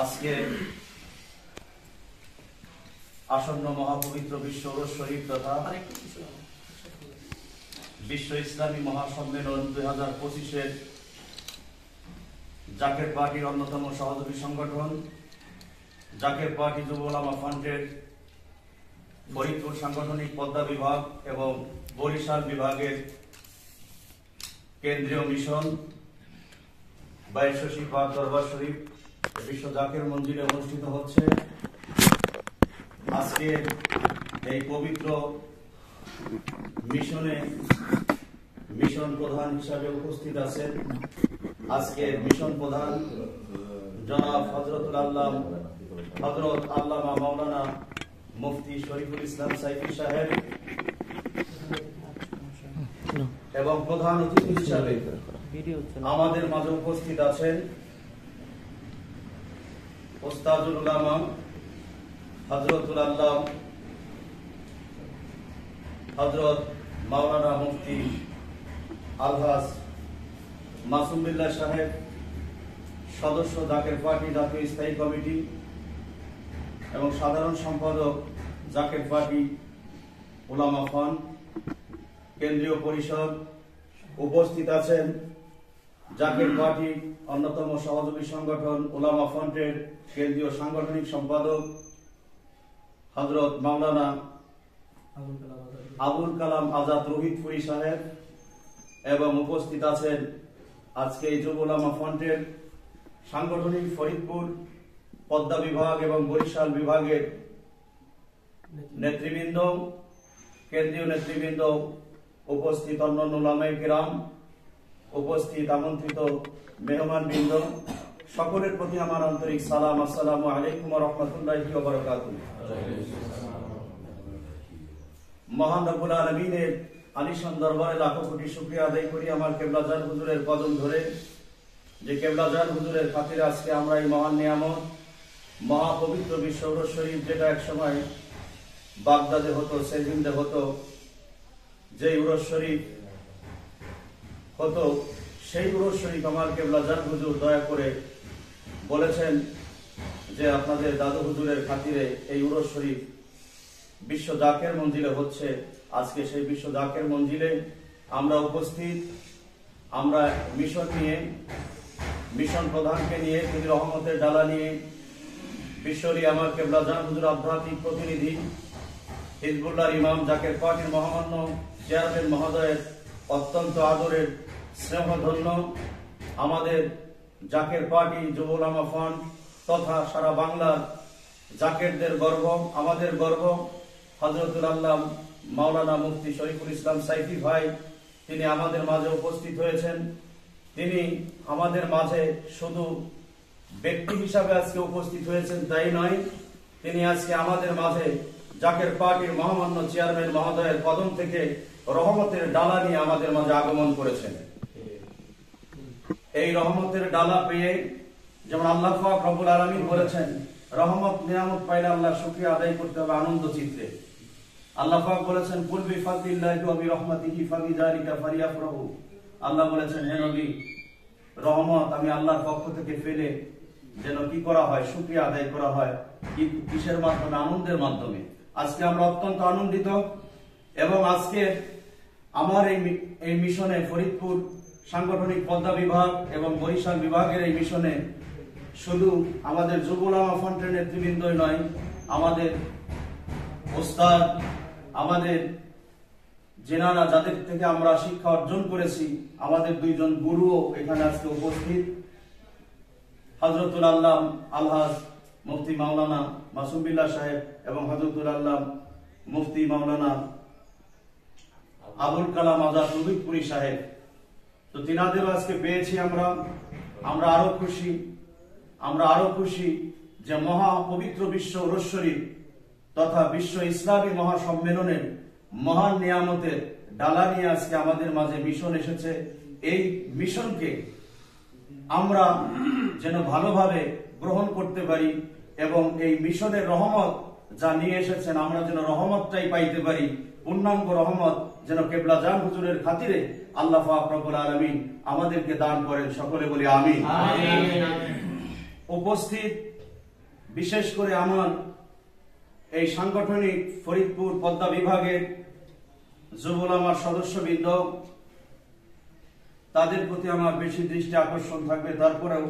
আজকে আসন্ন মহাপবিত্র বিশ্ব উরস শরীফ তথা বিশ্ব ইসলামী মহাসম্মেলন 2025-এর জাকের পার্টির অন্যতম সহযোগী সংগঠন জাকের পার্টি যুব উলামা ফ্রন্টের ফরিদপুর সাংগঠনিক পদ্মা বিভাগ এবং বরিশাল বিভাগের কেন্দ্রীয় মিশন বাইশী পাক দরবার শরীফ বিশ্ব জাকের মঞ্জিলে অনুষ্ঠিত হচ্ছে। আজকে এই পবিত্র মিশনে মিশন প্রধান হিসাবে উপস্থিত আছেন আজকে মিশন প্রধান জনাব হযরত আল্লামা মাওলানা মুফতি শরীফুল ইসলাম সাইফি সাহেব এবং প্রধান অতিথি হিসাবে আমাদের মাঝে উপস্থিত আছেন ওস্তাদুল উলামা হযরতুল আল্লাহ হযরত মাওলানা মুফতি আলহাজ মাসুম বিল্লাহ সাহেব, সদস্য জাকের পার্টি জাতীয় স্থায়ী কমিটি এবং সাধারণ সম্পাদক জাকের পার্টি উলামা ফ্রন্ট কেন্দ্রীয় পরিষদ। উপস্থিত আছেন জাকের পার্টি অন্যতম সহযোগী সংগঠন উলামা ফ্রন্টের কেন্দ্রীয় সাংগঠনিক সম্পাদক হযরত মাওলানা আবুল কালাম আজাদ রোহিতপুরী সাহেব এবং উপস্থিত আছেন আজকে এই যুব উলামা ফ্রন্টের সাংগঠনিক ফরিদপুর পদ্মা বিভাগ এবং বরিশাল বিভাগের নেতৃবৃন্দ, কেন্দ্রীয় নেতৃবৃন্দ, উপস্থিত অন্যান্য উলামায়ে কিরাম, উপস্থিত আমন্ত্রিত মেহমানবৃন্দ, সকলের প্রতি আমার আন্তরিক সালাম। আসসালামু আলাইকুম ওয়া রাহমাতুল্লাহি ওয়া বারাকাতুহু। মহান রব্বুল আলামিনের আলিশান দরবারে লাখো কোটি শুকরিয়া আদায় করি আমার কেবলাজান হুজুরের কদম ধরে, যে কেবলাজান হুজুরের খাতিরে আজকে আমরা এই মহান নিয়ামত মহাপবিত্র বিশ্ব উরস শরীফ, যেটা একসময় বাগদাদে হতো, সেভিন্দে হতো, যে উরস শরীফ হতো, সেই উরস শরীফ আমার কেবলাজান হুজুর দয়া করে বলেছেন যে আপনাদের দাদু হুজুরের খাতিরে এই উরস শরীফ বিশ্ব জাকের মঞ্জিলে হচ্ছে। আজকে সেই বিশ্ব জাকের মঞ্জিলে আমরা উপস্থিত। আমরা মিশন নিয়ে, মিশন প্রধানকে নিয়ে, তিনি রহমতের ডালা নিয়ে, বিশ্বরী আমার কেবলাজান হুজুর আধ্যাত্মিক প্রতিনিধি হিজবুল্লাহর ইমাম জাকের পার্টির মহামান্য চেয়ারম্যান মহোদয়ের অত্যন্ত আদরের স্নেহধন্য আমাদের জাকের পার্টি যুব উলামা ফ্রন্ট তথা সারা বাংলার জাকেরদের গর্ব, আমাদের গর্ব হযরতুল আল্লাহ মাওলানা মুফতি শরীফুল ইসলাম সাইফি ভাই, তিনি আমাদের মাঝে উপস্থিত হয়েছেন। তিনি আমাদের মাঝে শুধু ব্যক্তি হিসাবে আজকে উপস্থিত হয়েছেন তাই নয়, তিনি আজকে আমাদের মাঝে জাকের পার্টির মহামান্য চেয়ারম্যান মহোদয়ের কদম থেকে রহমতের ডালা নিয়ে আমাদের মাঝে আগমন করেছেন। এই রহমতের ডালা পেয়ে যেমন আল্লাহ পাক রব্বুল আলামিন বলেছেন, রহমত নিয়ামত পাইলে আল্লাহর শুকরিয়া আদায় করতে হবে আনন্দ চিত্তে। আল্লাহ পাক বলেছেন, কুল বিফাদলিল্লাহি ওয়া বিরহমাতিহি ফাবিযালিকা ফালিয়াফরাহু। আল্লাহ বলেছেন, হে নবী, রহমত আমি আল্লাহর পক্ষ থেকে পেলে যেন কি করা হয়, শুকরিয়া আদায় করা হয়। কিসের মাধ্যমে? আনন্দের মাধ্যমে। আজকে আমরা অত্যন্ত আনন্দিত এবং আজকে আমার এই মিশনে ফরিদপুর সাংগঠনিক পদ্মা বিভাগ এবং বরিশাল বিভাগের এই মিশনে শুধু আমাদের যুব উলামা ফ্রন্টের নেতৃবৃন্দই নয়, আমাদের ওস্তাদ, আমাদের জেনারা যাদের থেকে আমরা শিক্ষা অর্জন করেছি, আমাদের দুইজন গুরুও এখানে আজকে উপস্থিত, হযরতুল আল্লাহ আলহাজ মুফতি মাওলানা মাসুম বিল্লাহ সাহেব এবং হযরতুল আল্লাহ মুফতি মাওলানা আবুল কালাম আজাদ রোহিতপুরী সাহেব। তো তিনাদেরও আজকে পেয়েছি আমরা আরো খুশি যে মহা পবিত্র বিশ্ব উরস শরীফ তথা বিশ্ব ইসলামী মহাসম্মেলনের মহান নিয়ামতের ডালা নিয়ে আজকে আমাদের মাঝে মিশন এসেছে। এই মিশনকে আমরা যেন ভালোভাবে গ্রহণ করতে পারি এবং এই মিশনের রহমত যা নিয়ে এসেছেন আমরা যেন রহমতটাই পাইতে পারি, পূর্ণাঙ্গ রহমত যেন কেবলাজান হুজুরের খাতিরে আল্লাহ পাক রব্বুল আলামিন আমাদেরকে দান করেন। সকলে বলি আমিন। উপস্থিত বিশেষ করে আমার এই সাংগঠনিক ফরিদপুর পদ্মা বিভাগের যুব উলামার সদস্যবৃন্দ, তাদের প্রতি আমার বেশি দৃষ্টি আকর্ষণ থাকবে। তারপরেও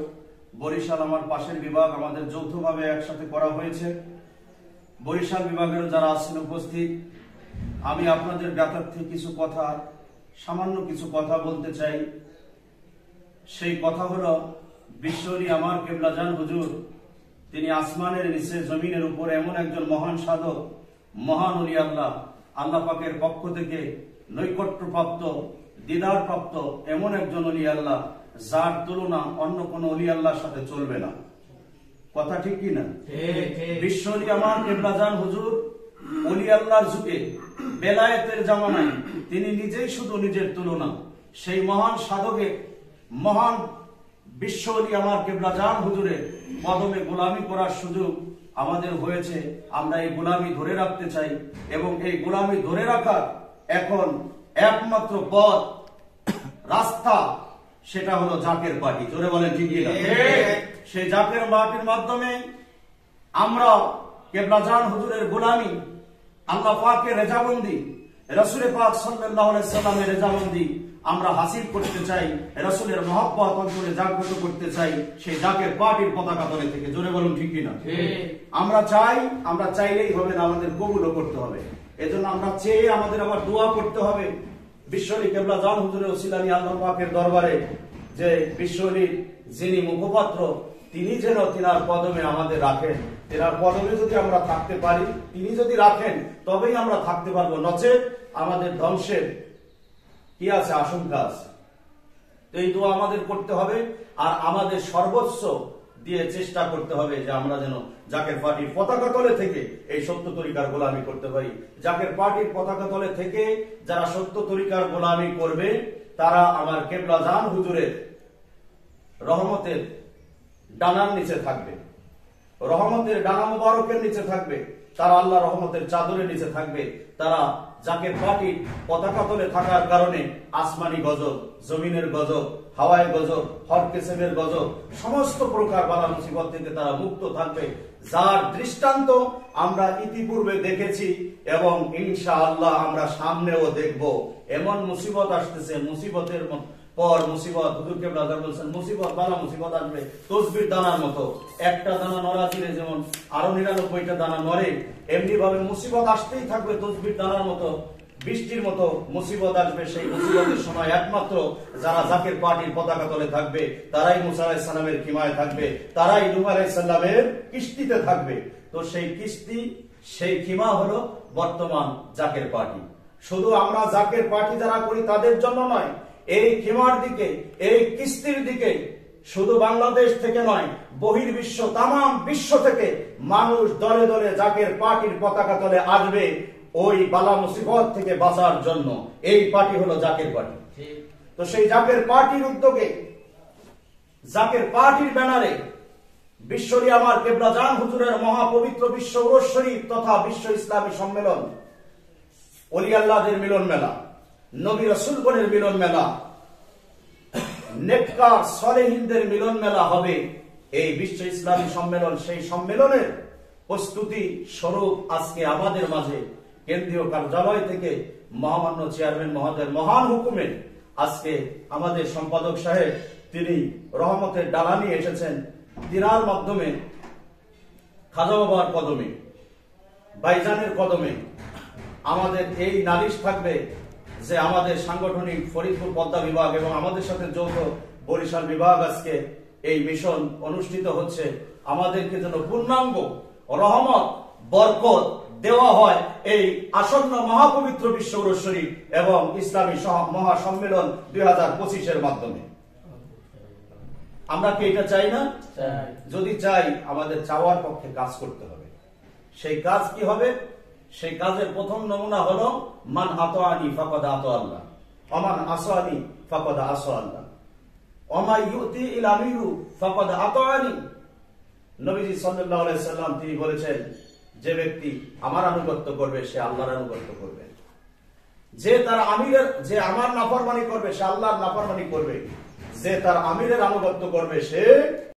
বরিশাল আমার পাশের বিভাগ, আমাদের যৌথভাবে একসাথে করা হয়েছে। বরিশাল বিভাগের যারা আছেন উপস্থিত, আমি আপনাদের জ্ঞাতার্থে কিছু কথা, সামান্য কিছু কথা বলতে চাই। সেই কথা হলো, বিশ্বরী আমার কেবলাজান হুজুর, তিনি আসমানের নিচে জমিনের উপরে এমন একজন মহান সাধক, মহান ওলি আল্লাহ, আল্লাহ পাকের পক্ষ থেকে নৈকট্যপ্রাপ্ত, দিদারপ্রাপ্ত এমন একজন ওলি আল্লাহ, যার তুলনা অন্য কোন ওলি আল্লাহর সাথে চলবে না। কথা ঠিক কি না? বিশ্বরী আমার কেবলাজান হুজুর ওলি আল্লাহর যুগে, বেলায়েতের জামানায় তিনি নিজেই শুধু নিজের তুলনা। সেই মহান সাধকের, মহান বিশ্ব ওলি আমার কেবলাজান হুজুরের কদমে গোলামি করার সুযোগ আমাদের হয়েছে। আমরা এই গোলামি ধরে রাখতে চাই, এবং এই গোলামি ধরে রাখার এখন একমাত্র পথ, রাস্তা, সেটা হলো জাকের পার্টি। জোরে বলেন ঠিক কি না? সেই জাকের পার্টির মাধ্যমে আমরা কেবলাজান হুজুরের গোলামি, আল্লাহ পাকের রেজামন্দি, রাসূল পাক সাল্লাল্লাহু আলাইহি সাল্লামের রেজামন্দি আমরা হাসিল করতে চাই, রাসূলের মহব্বত অন্তরে জাগ্রত করতে চাই সেই জাকের পার্টির পতাকা তলে থেকে। জোরে বলুন ঠিক কি না? আমরা চাই, আমরা চাইলেই হবে না, আমাদের কবুলও করতে হবে। এজন্য আমরা চেয়ে আমাদের আবার দোয়া করতে হবে বিশ্বরী কেবলাজান হুজুরের ওসিলা নিয়ে আল্লাহ পাকের দরবারে, যে বিশ্বরীর যিনি মুখপাত্র, তিনি যেন তিনার কদমে আমাদের রাখেন। তিনার কদমে যদি আমরা থাকতে পারি, তিনি যদি রাখেন, তবেই আমরা থাকতে পারবো, নচেত আমাদের ধ্বংসের কি আছে, আশঙ্কা আছে। তো এই দোয়া আমাদের করতে হবে, আর আমাদের সর্বোচ্চ দিয়ে চেষ্টা করতে হবে যে আমরা যেন জাকের পার্টির পতাকা তলে থেকে এই সত্য তরিকার গোলামি করতে পারি। জাকের পার্টির পতাকা তলে থেকে যারা সত্য তরিকার গোলামি করবে, তারা আমার কেবলাজান হুজুরের রহমতের ডানার নিচে থাকবে, রহমতের ডানা মুবারকের নিচে থাকবে, তারা আল্লাহ রহমতের চাদরের নিচে থাকবে। তারা জাকের পার্টির পতাকা তলে থাকার কারণে আসমানি গজব, জমিনের গজব, হাওয়ায় গজব, হরকেসেবের গজব, সমস্ত প্রকার বালা মুসিবত থেকে তারা মুক্ত থাকবে, যার দৃষ্টান্ত আমরা ইতিপূর্বে দেখেছি এবং ইনশাআল্লাহ আমরা সামনেও দেখব। এমন মুসিবত আসতেছে, মুসিবতের পর মুসিবত। হুজুর কেবলাজান বলছেন, মুসিবত, বালা মুসিবত আসবে তসবির দানার মতো। একটা দানা নড়া দিলে যেমন আরো 99টা দানা নড়ে, এমনি ভাবে মুসিবত আসতেই থাকবে তসবির দানার মতো, বৃষ্টির মতো মুসিবত আসবে। সেই মুসিবতের সময় একমাত্র যারা জাকের পার্টির পতাকা তলে থাকবে, তারাই মুসা আলাইহিস সালামের খিমায় থাকবে, তারাই নূহ আলাইহিস সালামের কিস্তিতে থাকবে। তো সেই কিস্তি, সেই খিমা হলো বর্তমান জাকের পার্টি। শুধু আমরা জাকের পার্টি যারা করি তাদের জন্য নয়, এই খিমার দিকে, এই কিস্তির দিকে শুধু বাংলাদেশ থেকে নয়, বহির্বিশ্ব, তামাম বিশ্ব থেকে মানুষ দলে দলে জাকের পার্টির পতাকা তলে আসবে ওই বালা মুসিবত থেকে বাঁচার জন্য। এই পার্টি হলো জাকের পার্টি। তো সেই জাকের পার্টির উদ্যোগে, জাকের পার্টির ব্যানারে বিশ্বরী আমার কেবলাজান হুজুরের মহাপবিত্র বিশ্ব উরুস শরীফ তথা বিশ্ব ইসলামী সম্মেলন, ওলি আল্লাহদের মিলন মেলা, নবী রাসূলগণের মিলন মেলা, নেককার সালেহিনদের মিলন মেলা হবে এই বিশ্ব ইসলামী সম্মেলন। সেই সম্মেলনের প্রস্তুতি স্বরূপ আজকে আমাদের মাঝে কেন্দ্রীয় কার্যালয় থেকে মহামান্য চেয়ারম্যান মহোদয়ের মহান হুকুমে আজকে আমাদের সম্পাদক সাহেব তিনি রহমতের ডালা নিয়ে এসেছেন। তিনার মাধ্যমে খাজা বাবার কদমে, ভাইজানের কদমে আমাদের এই নালিশ থাকবে যে আমাদের সাংগঠনিক ফরিদপুর পদ্মা বিভাগ এবং আমাদের সাথে যৌথ বরিশাল বিভাগ আজকে এই মিশন অনুষ্ঠিত হচ্ছে। আমাদেরকে যেন পূর্ণাঙ্গ রহমত, বরকত দেওয়া হয় এই আসন্ন মহাপবিত্র বিশ্ব উরুস শরীফ এবং ইসলামী মহাসম্মেলন 2025-এর মাধ্যমে। আমরা কি এটা চাই না? যদি চাই, আমাদের চাওয়ার পক্ষে কাজ করতে হবে। সেই কাজ কি হবে? সেই কাজের প্রথম নমুনা হলো মান আতাআনি ফাকাদ আতা আল্লাহ, ওমান আসানি ফাকাদ আসা আল্লাহ, ওমা ইউতি ইল আমিরু ফাকাদ আতাআনি। নবীজি সাল্লাল্লাহু আলাইহি সাল্লাম তিনি বলেছেন, যে ব্যক্তি আমার আনুগত্য করবে সে আল্লাহর আনুগত্য করবে। যে তার আমিরের, যে আমার নাফরমানি করবে সে আল্লাহর নাফরমানি করবে, যে তার আমিরের আনুগত্য করবে সে